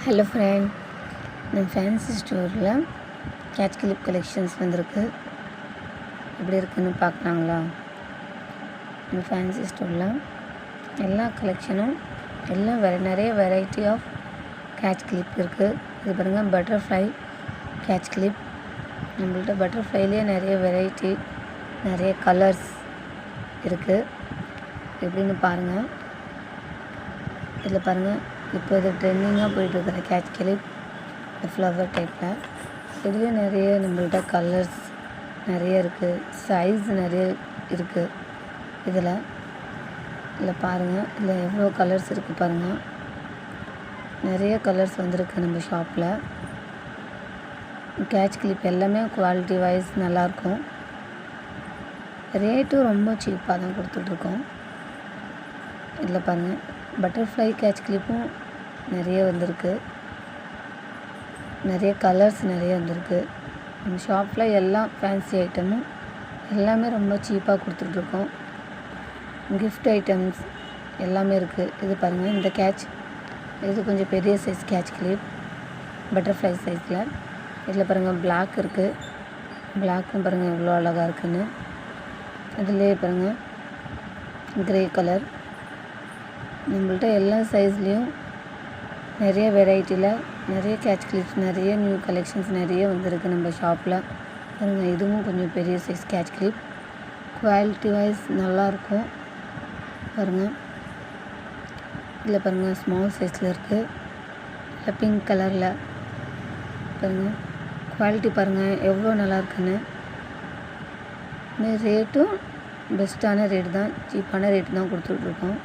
Hello friend, நம்ம fancy ஸ்டோரில் catch clip collections வந்திருக்கு. எப்படி இருக்குதுன்னு பார்க்கலாங்களா? நம்ம ஃபேன்சி ஸ்டோரில் எல்லா கலெக்ஷனும் எல்லாம் நிறைய வெரைட்டி ஆஃப் கேட்ச் கிளிப் இருக்குது. இது பாருங்கள், பட்டர்ஃப்ளை கேட்ச் கிளிப். நம்மள்ட்ட பட்டர்ஃப்ளைலேயே நிறைய வெரைட்டி, நிறைய கலர்ஸ் இருக்குது. எப்படின்னு பாருங்கள். இதில் பாருங்கள், இப்போ இது ட்ரெண்டிங்காக போயிட்டுருக்கிற கேட்ச் கிளிப் ஃப்ளவர் டைப்பில். இதுலேயும் நிறைய நம்மள்ட்ட கலர்ஸ் நிறைய இருக்குது, சைஸ் நிறைய இருக்குது. இதில் பாருங்கள், இதில் எவ்வளோ கலர்ஸ் இருக்குது பாருங்கள். நிறைய கலர்ஸ் வந்திருக்கு நம்ம ஷாப்பில். கேட்ச் கிளிப் எல்லாமே குவாலிட்டி வைஸ் நல்லாயிருக்கும். ரேட்டும் ரொம்ப சீப்பாக தான் கொடுத்துட்ருக்கோம். இதில் பாருங்கள், பட்டர்ஃப்ளை கேட்ச் கிளிப்பும் நிறைய வந்திருக்கு. நிறைய கலர்ஸ் நிறைய வந்திருக்கு. நம்ம ஷாப்பில் எல்லா ஃபேன்சி ஐட்டமும் எல்லாமே ரொம்ப சீப்பாக கொடுத்துட்ருக்கோம். கிஃப்ட் ஐட்டம்ஸ் எல்லாமே இருக்குது. இது பாருங்கள், இந்த கேட்ச் இது கொஞ்சம் பெரிய சைஸ் கேட்ச் கிளிப், பட்டர்ஃப்ளை சைஸில். இதில் பாருங்கள், பிளாக் இருக்குது. பிளாக்கும் பாருங்கள் எவ்வளோ அழகாக இருக்குதுன்னு. இதுலேயே பாருங்கள், க்ரே கலர். நம்மள்ட்ட எல்லா சைஸ்லேயும் நிறைய வெரைட்டியில் நிறைய கேட்ச் கிளிப்ஸ், நிறைய நியூ கலெக்ஷன்ஸ் நிறைய வந்திருக்கு நம்ம ஷாப்பில். பாருங்கள், இதுவும் கொஞ்சம் பெரிய size catch clip. Quality wise நல்லாயிருக்கும். பாருங்கள், இதில் பாருங்கள், ஸ்மால் சைஸில் இருக்குது. இல்லை பிங்க் கலரில் பாருங்கள். குவாலிட்டி பாருங்கள் எவ்வளோ நல்லாயிருக்குன்னு. ரேட்டும் பெஸ்ட்டான ரேட்டு தான், சீப்பான ரேட்டு தான் கொடுத்துட்ருக்கோம்.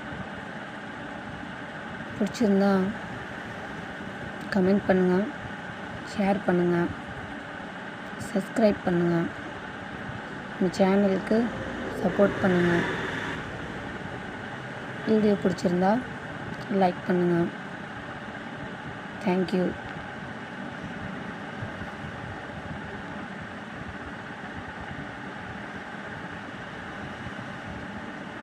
பிடிச்சிருந்தா கமெண்ட் பண்ணுங்கள், ஷேர் பண்ணுங்கள், சப்ஸ்கிரைப் பண்ணுங்கள், நம்ம சேனலுக்கு சப்போர்ட் பண்ணுங்கள். வீடியோ பிடிச்சிருந்தா லைக் பண்ணுங்கள். தேங்க்யூ.